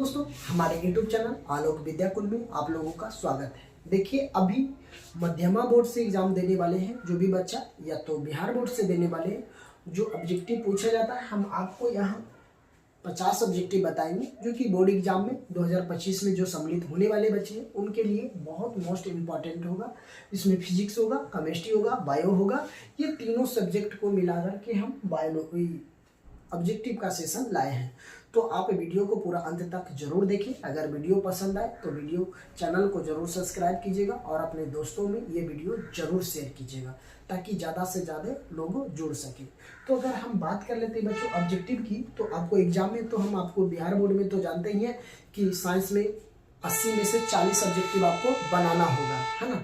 दोस्तों हमारे YouTube channel आलोक विद्याकुल में आप लोगों का स्वागत है। देखिए अभी मध्यमा बोर्ड से एग्जाम देने वाले हैं जो भी बच्चा, या तो बिहार बोर्ड से देने वाले हैं, जो ऑब्जेक्टिव पूछा जाता है हम आपको यहाँ 50 ऑब्जेक्टिव बताएंगे जो कि बोर्ड एग्जाम में 2025 में जो सम्मिलित होने वाले बच्चे हैं उनके लिए बहुत मोस्ट इम्पॉर्टेंट होगा। इसमें फिजिक्स होगा, केमिस्ट्री होगा, बायो होगा, ये तीनों सब्जेक्ट को मिलाकर के हम बायोलॉजी ऑब्जेक्टिव का सेशन लाए हैं। तो आप वीडियो को पूरा अंत तक जरूर देखें। अगर वीडियो पसंद आए तो वीडियो चैनल को जरूर सब्सक्राइब कीजिएगा और अपने दोस्तों में ये वीडियो जरूर शेयर कीजिएगा ताकि ज़्यादा से ज़्यादा लोग जुड़ सकें। तो अगर हम बात कर लेते हैं बच्चों ऑब्जेक्टिव की, तो आपको एग्जाम में तो हम आपको बिहार बोर्ड में तो जानते ही हैं कि साइंस में 80 में से 40 ऑब्जेक्टिव आपको बनाना होगा, है ना।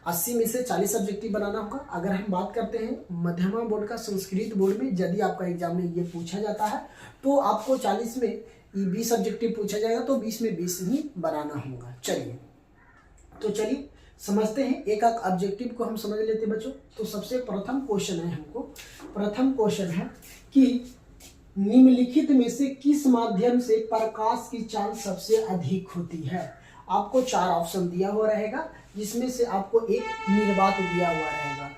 80 में से 40 ऑब्जेक्टिव बनाना होगा। अगर हम बात करते हैं मध्यमा बोर्ड का संस्कृत बोर्ड में यदि आपका एग्जाम में ये पूछा जाता है तो आपको 40 में 20 ऑब्जेक्टिव पूछा जाएगा तो 20 में 20 ही बनाना होगा। चलिए समझते हैं एक एक ऑब्जेक्टिव को हम समझ लेते हैं बच्चों। तो सबसे प्रथम क्वेश्चन है कि निम्नलिखित में से किस माध्यम से प्रकाश की चाल सबसे अधिक होती है। आपको 4 ऑप्शन दिया हुआ रहेगा जिसमें से आपको एक निर्वात दिया हुआ रहेगा।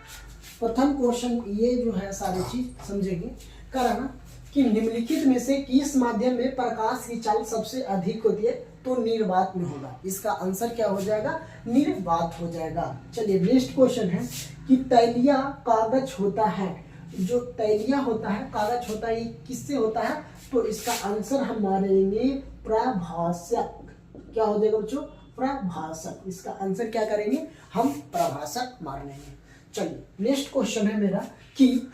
प्रथम क्वेश्चन ये जो है सारी चीज समझेंगे कराना कि निम्नलिखित में से किस माध्यम में प्रकाश की चाल सबसे अधिक होती है, तो निर्वात में होगा। इसका आंसर क्या हो जाएगा, निर्वात हो जाएगा। चलिए नेक्स्ट क्वेश्चन है कि तैलीय कागज होता है, जो तैलीय होता है कागज होता है, ये किससे होता है, तो इसका आंसर हम मारेंगे प्रभाषक। क्या हो जाएगा बच्चों, प्रभाषक। इसका आंसर क्या करेंगे हम, प्रभाषक मार लेंगे। चलिए नेक्स्ट क्वेश्चन है मेरा कि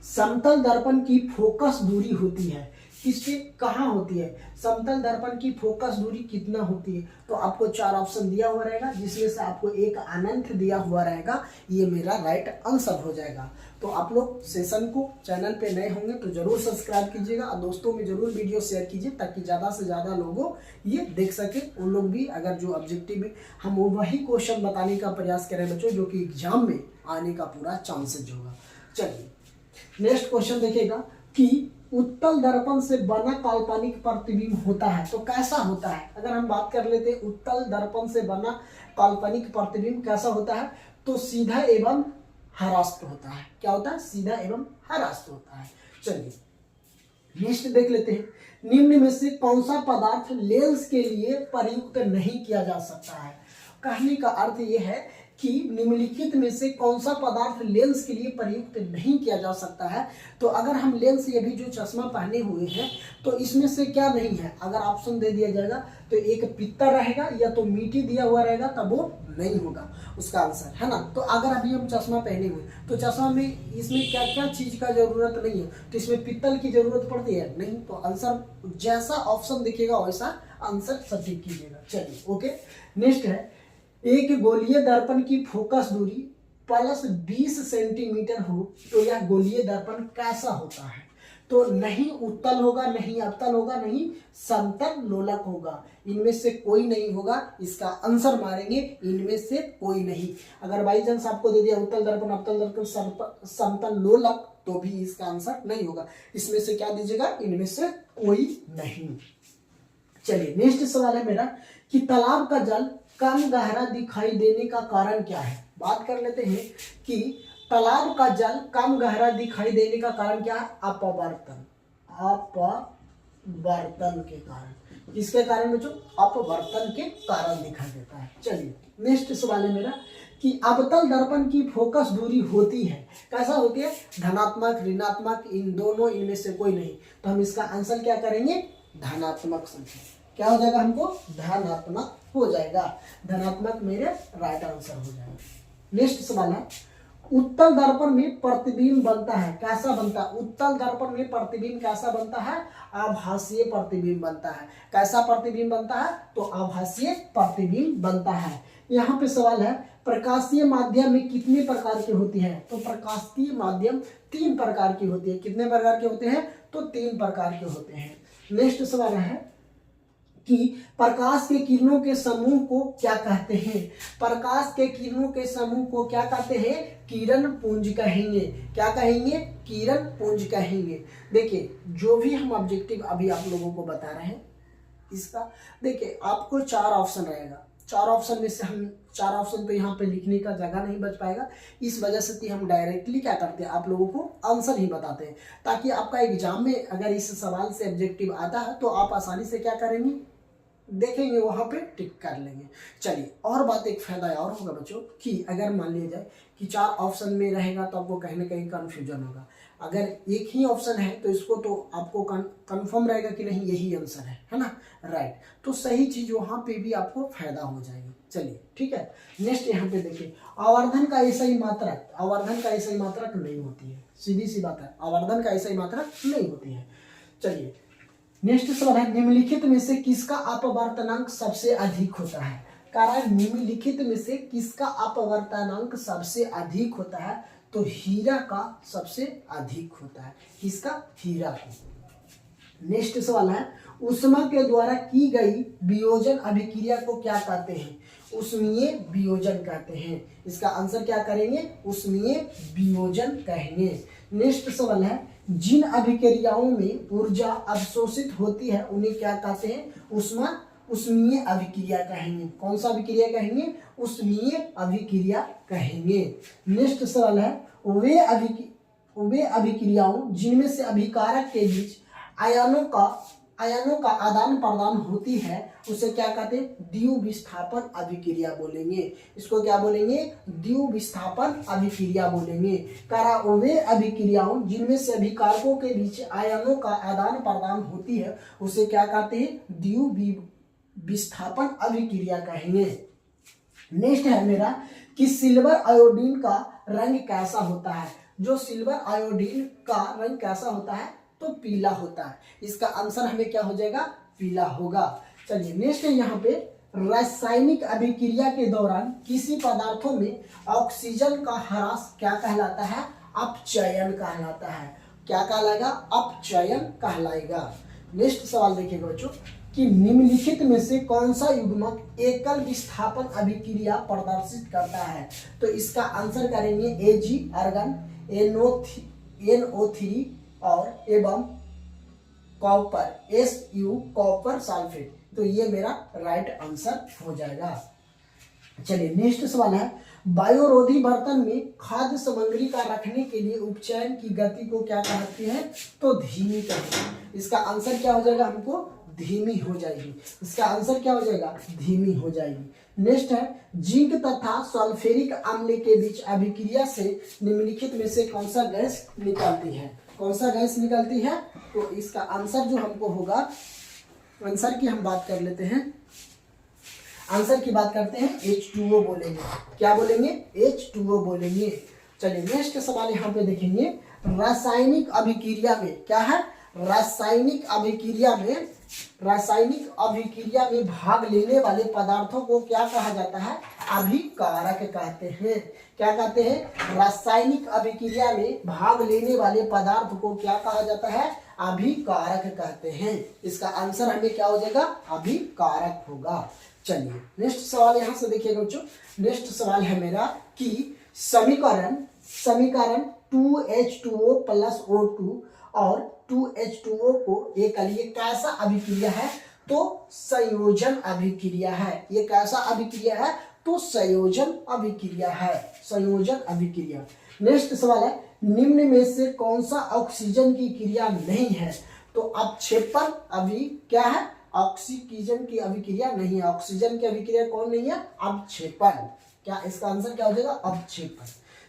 समतल दर्पण की फोकस दूरी होती है, किससे कहाँ होती है, समतल दर्पण की फोकस दूरी कितना होती है, तो आपको 4 ऑप्शन दिया हुआ रहेगा जिसमें से आपको एक अनंत दिया हुआ रहेगा। ये मेरा राइट आंसर हो जाएगा। तो आप लोग सेशन को चैनल पे नए होंगे तो जरूर सब्सक्राइब कीजिएगा और दोस्तों में जरूर वीडियो शेयर कीजिए ताकि ज़्यादा से ज़्यादा लोगों ये देख सके। उन लोग भी अगर जो ऑब्जेक्टिव में हम वही क्वेश्चन बताने का प्रयास करें बच्चों जो कि एग्जाम में आने का पूरा चांसेज होगा। चलिए नेक्स्ट क्वेश्चन देखिएगा कि उत्तल दर्पण से बना काल्पनिक प्रतिबिंब होता है, तो कैसा होता है। अगर हम बात कर लेते हैं उत्तल दर्पण से बना काल्पनिक प्रतिबिंब कैसा होता है, तो सीधा एवं हरास्त होता है। क्या होता है, सीधा एवं हरास्त होता है। चलिए नेक्स्ट देख लेते हैं, निम्न में से कौन सा पदार्थ लेंस के लिए प्रयुक्त नहीं किया जा सकता है। कहने का अर्थ यह है कि निम्नलिखित में से कौन सा पदार्थ लेंस के लिए प्रयुक्त नहीं किया जा सकता है। तो अगर हम लेंस, ये भी जो चश्मा पहने हुए हैं, तो इसमें से क्या नहीं है। अगर ऑप्शन दे दिया जाएगा तो एक पीतल रहेगा या तो मिट्टी दिया हुआ रहेगा, तब वो नहीं होगा उसका आंसर, है ना। तो अगर अभी हम चश्मा पहने हुए तो चश्मा में इसमें क्या क्या चीज का जरूरत नहीं है, तो इसमें पीतल की जरूरत पड़ती है नहीं। तो आंसर जैसा ऑप्शन दिखेगा वैसा आंसर सटीक कीजिएगा। चलिए ओके नेक्स्ट है, एक गोलीय दर्पण की फोकस दूरी प्लस 20 सेंटीमीटर हो तो यह गोलीय दर्पण कैसा होता है, तो नहीं उत्तल होगा, नहीं अवतल होगा, नहीं समतल लोलक होगा। इनमें से कोई नहीं होगा। इसका आंसर मारेंगे इनमें से कोई नहीं। अगर बाई चांस आपको दे दिया उत्तल दर्पण, अवतल दर्पण, समतल लोलक, तो भी इसका आंसर नहीं होगा। इसमें से क्या दीजिएगा, इनमें से कोई नहीं। चलिए नेक्स्ट सवाल है मेरा कि तालाब का जल कम गहरा दिखाई देने का कारण क्या है। बात कर लेते हैं कि तालाब का जल कम गहरा दिखाई देने का कारण क्या है, अपवर्तन। अपवर्तन के कारण, किसके कारण बच्चों, अपवर्तन के कारण दिखाई देता है। चलिए नेक्स्ट सवाल है मेरा कि अवतल दर्पण की फोकस दूरी होती है, कैसा होती है, धनात्मक, ऋणात्मक, इन दोनों, इनमें से कोई नहीं। तो हम इसका आंसर क्या करेंगे, धनात्मक संख्या। क्या हो जाएगा हमको, धनात्मक हो जाएगा। धनात्मक मेरे राइट आंसर हो जाएगा। नेक्स्ट सवाल है, उत्तल दर्पण में प्रतिबिंब बनता है, कैसा बनता है, उत्तल दर्पण में प्रतिबिंब कैसा बनता है, आभासीय प्रतिबिंब बनता है। कैसा प्रतिबिंब बनता है, तो आभासीय प्रतिबिंब बनता है। यहाँ पे सवाल है, प्रकाशीय माध्यम में कितने प्रकार के होती है, तो प्रकाशीय माध्यम 3 प्रकार की होती है। कितने प्रकार के होते हैं, तो 3 प्रकार के होते हैं। नेक्स्ट सवाल है कि प्रकाश के किरणों के समूह को क्या कहते हैं। प्रकाश के किरणों के समूह को क्या कहते हैं, किरण पुंज कहेंगे। क्या कहेंगे, किरण पुंज कहेंगे। देखिए जो भी हम ऑब्जेक्टिव अभी आप लोगों को बता रहे हैं इसका देखिए आपको 4 ऑप्शन रहेगा, 4 ऑप्शन में से हम 4 ऑप्शन तो यहाँ पे लिखने का जगह नहीं बच पाएगा, इस वजह से हम डायरेक्टली क्या करते हैं, आप लोगों को आंसर ही बताते हैं, ताकि आपका एग्जाम में अगर इस सवाल से ऑब्जेक्टिव आता है तो आप आसानी से क्या करेंगे, देखेंगे वहाँ पे टिक कर लेंगे। चलिए और बात, एक फायदा और होगा बच्चों कि अगर मान लिया जाए कि 4 ऑप्शन में रहेगा तो आपको कहीं ना कहीं कन्फ्यूजन होगा, अगर एक ही ऑप्शन है तो इसको तो आपको कंफर्म रहेगा कि नहीं यही आंसर है ना, राइट, तो सही चीज वहाँ पे भी आपको फायदा हो जाएगी। चलिए ठीक है, नेक्स्ट यहाँ पे देखिए, आवर्धन का ऐसा ही मात्रक, आवर्धन का ऐसा ही मात्रक नहीं होती है, सीधी सी बात है, आवर्धन का ऐसा ही मात्रक नहीं होती है। चलिए नेक्स्ट सवाल है, निम्नलिखित में से किसका अपवर्तनांक सबसे अधिक होता है, कारण निम्नलिखित में से किसका अपवर्तनांक सबसे अधिक होता है, तो हीरा का सबसे अधिक होता है, किसका, हीरा को। नेक्स्ट सवाल है, ऊष्मा के द्वारा की गई वियोजन अभिक्रिया को क्या कहते हैं, ऊष्मीय वियोजन कहते हैं, इसका आंसर क्या करेंगे, ऊष्मीय वियोजन कहेंगे। नेक्स्ट सवाल है, जिन अभिक्रियाओं में ऊर्जा अवशोषित होती है उन्हें क्या कहते हैं, ऊष्मीय अभिक्रिया कहेंगे, कौन सा अभिक्रिया कहेंगे, ऊष्मीय अभिक्रिया कहेंगे। नेक्स्ट सवाल है, वे अभिक्रियाओं जिनमें से अभिकारक के बीच आयनों का आदान प्रदान होती है उसे क्या कहते हैं, द्विविस्थापन अभिक्रिया बोलेंगे, इसको क्या बोलेंगे, द्विविस्थापन अभिक्रिया बोलेंगे। वे अभिक्रियाओं जिनमें से अभिकारकों के बीच आयनों का आदान प्रदान होती है उसे क्या कहते हैं, द्विविस्थापन अभिक्रिया कहेंगे। नेक्स्ट है मेरा कि सिल्वर आयोडीन का रंग कैसा होता है, जो सिल्वर आयोडीन का रंग कैसा होता है, तो पीला होता है, इसका आंसर हमें क्या हो जाएगा, पीला होगा। चलिए नेक्स्ट है यहाँ पे, रासायनिक अभिक्रिया के दौरान किसी पदार्थों में ऑक्सीजन का ह्रास क्या कहलाता है, अपचयन कहलाता है, क्या कहलाएगा, अपचयन कहलाएगा। नेक्स्ट सवाल देखिएगा बच्चों कि निम्नलिखित में से कौन सा युग्मक एकल विस्थापन अभिक्रिया प्रदर्शित करता है, तो इसका आंसर करेंगे Ag आर्गन, NO3 और एवं कॉपर Su कॉपर सल्फेट, तो ये मेरा राइट आंसर हो जाएगा। चलिए नेक्स्ट सवाल है, वायुरोधी बर्तन में खाद्य सामग्री का रखने के लिए उपचयन की गति को क्या कहते हैं, तो धीमी कहते हैं, इसका आंसर क्या हो जाएगा, हमको धीमी हो जाएगी, इसका आंसर क्या हो जाएगा, धीमी हो जाएगी। नेक्स्ट है, जिंक तथा सल्फ्यूरिक अम्ल के बीच अभिक्रिया से निम्नलिखित में से कौन सा गैस निकलती है, कौन सा गैस निकलती है, तो इसका आंसर जो हमको होगा, आंसर की हम बात कर लेते हैं, आंसर की बात करते हैं, H2O बोलेंगे, क्या बोलेंगे, H2O बोलेंगे। चलिए नेक्स्ट सवाल यहाँ पे देखेंगे, रासायनिक अभिक्रिया में क्या है, रासायनिक अभिक्रिया में भाग लेने वाले पदार्थों को क्या कहा जाता है, अभिकारक कहते हैं, क्या कहते हैं, रासायनिक अभिक्रिया में भाग लेने वाले पदार्थ को क्या कहा जाता है, अभिकारक कहते हैं, इसका आंसर हमें क्या हो जाएगा, अभिकारक होगा। चलिए नेक्स्ट सवाल यहाँ से देखिएगा बच्चों, नेक्स्ट सवाल है मेरा कि समीकरण 2H2O + O2 और 2H2O को एक लिए कैसा अभिक्रिया है, तो संयोजन अभिक्रिया है, ये कैसा अभिक्रिया है, तो संयोजन अभिक्रिया है, संयोजन अभिक्रिया। नेक्स्ट सवाल है, निम्न में से कौन सा ऑक्सीजन की क्रिया नहीं है, तो अपक्षेपण अभी क्या है, ऑक्सीजन की अभिक्रिया नहीं है, ऑक्सीजन की अभिक्रिया कौन नहीं है, अपक्षेपण, क्या इसका आंसर क्या हो जाएगा, अपक्षेपण।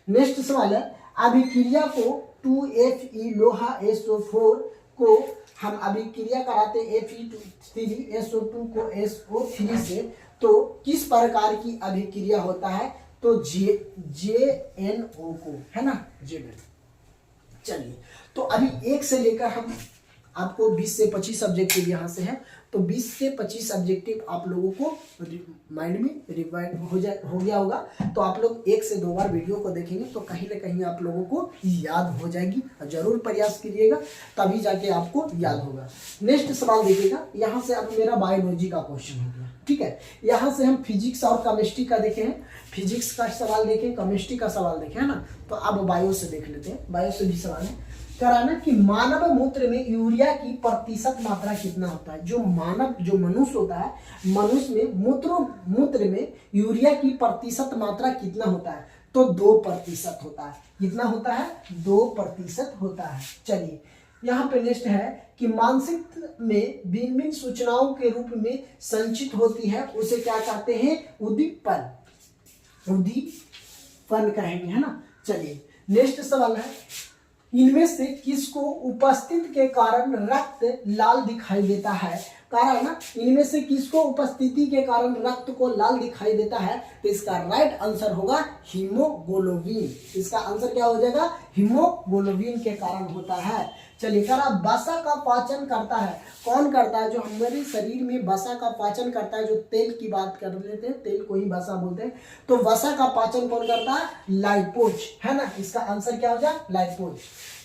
नेक्स्ट सवाल है, अभिक्रिया को 2Fe लोहा SO4 को हम अभिक्रिया कराते Fe3SO2 को SO3 से, तो किस प्रकार की अभिक्रिया होता है, तो JNO को, है ना, JNO। चलिए तो अभी 1 से लेकर हम आपको 20 से 25 ऑब्जेक्टिव यहाँ से है, तो 20 से 25 ऑब्जेक्टिव आप लोगों को माइंड में रिवाइंड हो गया होगा, तो आप लोग 1 से 2 बार वीडियो को देखेंगे तो कहीं ना कहीं आप लोगों को याद हो जाएगी, जरूर प्रयास कीजिएगा तभी जाके आपको याद होगा। नेक्स्ट सवाल देखिएगा, यहाँ से अब मेरा बायोलॉजी का क्वेश्चन हो गया, ठीक है, यहाँ से हम फिजिक्स और केमिस्ट्री का देखे हैं, फिजिक्स का सवाल देखें, केमिस्ट्री का सवाल देखें, है ना, तो अब बायो से देख लेते हैं, बायो से भी सवाल है। कराना कि मानव मूत्र में यूरिया की प्रतिशत मात्रा कितना होता है। जो मनुष्य होता है, मनुष्य में मूत्र में यूरिया की प्रतिशत मात्रा कितना होता है, तो 2% होता है। कितना होता है, 2% होता है। चलिए यहाँ पे नेक्स्ट है कि मानसिक में भिन्न भिन्न सूचनाओं के रूप में संचित होती है, उसे क्या कहते हैं, उद्दीपन कहेंगे, है ना। चलिए नेक्स्ट सवाल है, इनमें से किसको उपस्थिति के कारण रक्त लाल दिखाई देता है। कारण ना, इनमें से किसको उपस्थिति के कारण रक्त को लाल दिखाई देता है, तो इसका राइट आंसर होगा हीमोग्लोबिन। इसका आंसर क्या हो जाएगा, हीमोग्लोबिन के कारण होता है। चलिए करा वसा का पाचन करता है, कौन करता है, जो हमारे शरीर में वसा का पाचन करता है, जो तेल की बात कर लेते हैं, तेल को ही वसा बोलते हैं, तो वसा का पाचन कौन करता है, लाइपोज, है ना। इसका आंसर क्या हो जाए, लाइपोज।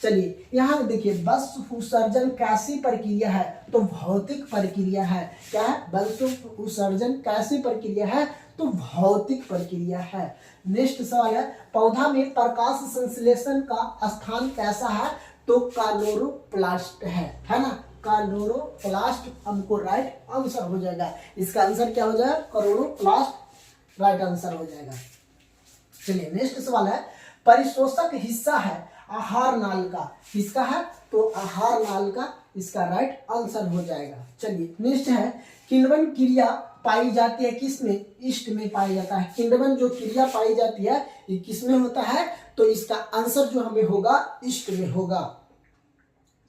चलिए यहाँ देखिए, वंश उत्सर्जन कैसी प्रक्रिया है, तो भौतिक प्रक्रिया है। क्या है, वंश उत्सर्जन कैसी प्रक्रिया है, तो भौतिक प्रक्रिया है। नेक्स्ट सवाल है, पौधा में प्रकाश संश्लेषण का स्थान कैसा है, तो क्लोरोप्लास्ट है ना। क्लोरोप्लास्ट हमको राइट आंसर हो जाएगा। इसका आंसर क्या हो जाएगा, क्लोरोप्लास्ट राइट आंसर हो जाएगा। चलिए नेक्स्ट सवाल है, परिशोषक हिस्सा है आहार नाल का, किसका है, तो आहार नाल का, इसका राइट आंसर हो जाएगा। चलिए नेक्स्ट है, किण्वन क्रिया पाई जाती है किसमें, ईस्ट में पाया जाता है। किण्वन जो क्रिया पाई जाती है ये किसमें होता है, तो इसका आंसर जो हमें होगा ईस्ट में होगा।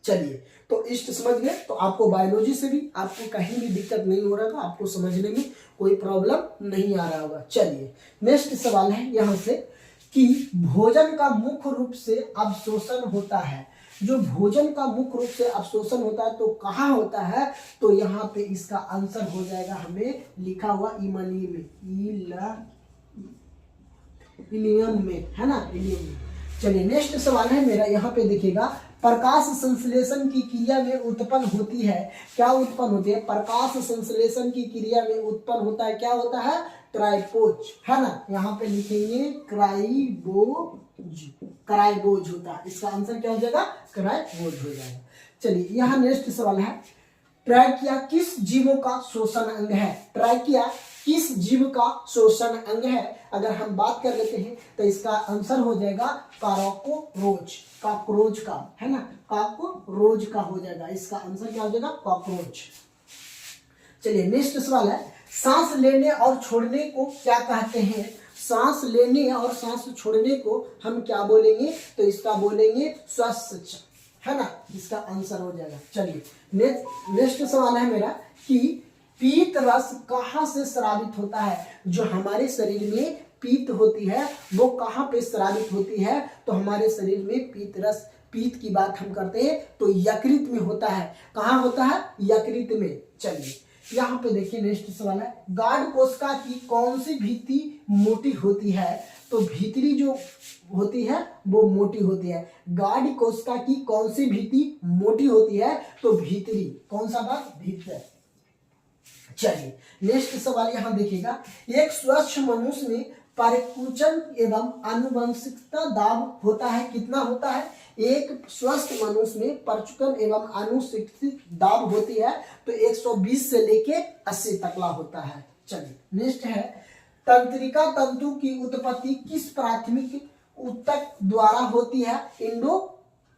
चलिए तो ईस्ट समझ गए, तो आपको बायोलॉजी से भी आपको कहीं भी दिक्कत नहीं हो रहा होगा, आपको समझने में कोई प्रॉब्लम नहीं आ रहा होगा। चलिए नेक्स्ट सवाल है यहाँ से कि भोजन का मुख्य रूप से अवशोषण होता है। जो भोजन का मुख्य रूप से अवशोषण होता है तो कहाँ होता है, तो यहाँ पे इसका आंसर हो जाएगा हमें लिखा हुआ इलियम में, है ना, इलियम में। चलिए नेक्स्ट सवाल है मेरा, यहाँ पे देखिएगा, प्रकाश संश्लेषण की क्रिया में उत्पन्न होती है, क्या उत्पन्न होती है, प्रकाश संश्लेषण की क्रिया में उत्पन्न होता है, क्या होता है, क्राइबोज, है ना। यहाँ पे लिखेंगे क्राइबोज होता है। इसका आंसर क्या हो जाएगा, क्राइबोज हो जाएगा। चलिए यहाँ नेक्स्ट सवाल है, ट्रैकिया किस जीवों का श्वसन अंग है। ट्रैकिया किस जीव का श्वसन अंग है, अगर हम बात कर लेते हैं तो इसका आंसर हो जाएगा कॉकरोच का, है ना, कॉकरोच का हो जाएगा। इसका आंसर क्या हो जाएगा, कॉकरोच। चलिए नेक्स्ट सवाल है, सांस लेने और छोड़ने को क्या कहते हैं। सांस लेने और सांस छोड़ने को हम क्या बोलेंगे, तो इसका बोलेंगे श्वास, है ना। इसका आंसर हो जाएगा। चलिए नेक्स्ट सवाल है मेरा कि पीत रस कहाँ से स्रावित होता है। जो हमारे शरीर में पीत होती है वो कहाँ पे स्रावित होती है, तो हमारे शरीर में पीत की बात हम करते हैं तो यकृत में होता है। कहाँ होता है, यकृत में। चलिए यहाँ पे देखिए नेक्स्ट सवाल है, गार्ड कोशिका की कौन सी भित्ति मोटी होती है, तो भीतरी जो होती है वो मोटी होती है। गार्ड कोशिका की कौन सी भित्ति मोटी होती है, तो भीतरी, कौन सा बात, भीतर। चलिए नेक्स्ट सवाल यहाँ देखिएगा, एक स्वस्थ मनुष्य में परिकुचन एवं आनुवंशिकता दाब होता है, कितना होता है, एक स्वस्थ मनुष्य में परचुकन एवं आनुवंशिक दाब होती है तो 120 से लेके 80 तकला होता है। चलिए नेक्स्ट है, तंत्रिका तंतु की उत्पत्ति किस प्राथमिक ऊतक द्वारा होती है।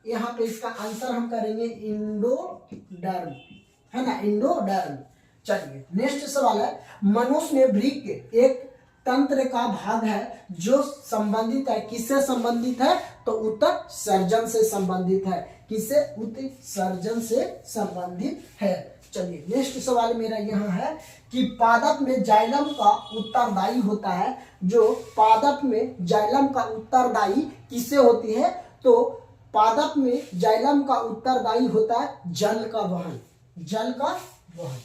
यहाँ पे इसका आंसर हम करेंगे इंडोडर्म, है ना, इंडोडर्म। चलिए नेक्स्ट सवाल है, मनुष्य में वृक्क एक तंत्र का भाग है जो संबंधित है, किससे संबंधित है, तो उत्सर्जन से संबंधित है। किससे, उत्सर्जन से संबंधित है। चलिए नेक्स्ट सवाल मेरा यहाँ है कि पादप में जाइलम का उत्तरदायी होता है। जो पादप में जाइलम का उत्तरदायी किससे होती है, तो पादप में जाइलम का उत्तरदायी होता है जल का वहन, जल का वहन।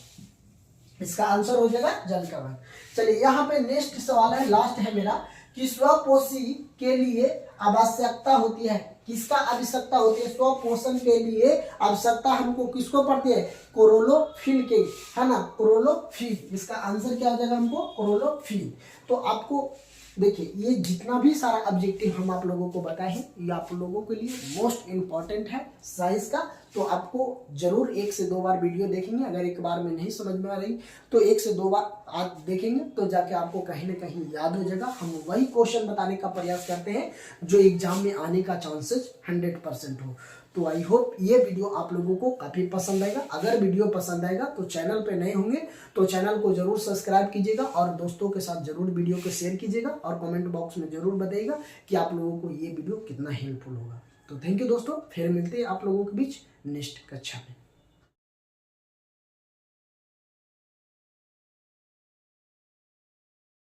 इसका आंसर हो जाएगा जल का वहन। चलिए यहाँ पे नेक्स्ट सवाल है, लास्ट है मेरा, कि स्वपोषी के लिए आवश्यकता होती है, किसका आवश्यकता होती है, स्वपोषण के लिए आवश्यकता हमको किसको पड़ती है, क्लोरोफिल के, है ना, क्लोरोफिल। इसका आंसर क्या हो जाएगा हमको, क्लोरोफिल। तो आपको देखिए ये जितना भी सारा ऑब्जेक्टिव हम आप लोगों को बताए हैं ये आप लोगों के लिए मोस्ट इम्पॉर्टेंट है साइंस का। तो आपको जरूर 1 से 2 बार वीडियो देखेंगे, अगर एक बार में नहीं समझ में आ रही तो 1 से 2 बार आप देखेंगे तो जाके आपको कहीं ना कहीं याद हो जाएगा। हम वही क्वेश्चन बताने का प्रयास करते हैं जो एग्जाम में आने का चांसेस 100% हो। तो आई होप ये वीडियो आप लोगों को काफ़ी पसंद आएगा। अगर वीडियो पसंद आएगा तो चैनल पे नए होंगे तो चैनल को जरूर सब्सक्राइब कीजिएगा और दोस्तों के साथ जरूर वीडियो को शेयर कीजिएगा और कमेंट बॉक्स में जरूर बताइएगा कि आप लोगों को ये वीडियो कितना हेल्पफुल होगा। तो थैंक यू दोस्तों, फिर मिलते हैं आप लोगों के बीच नेक्स्ट कक्षा में।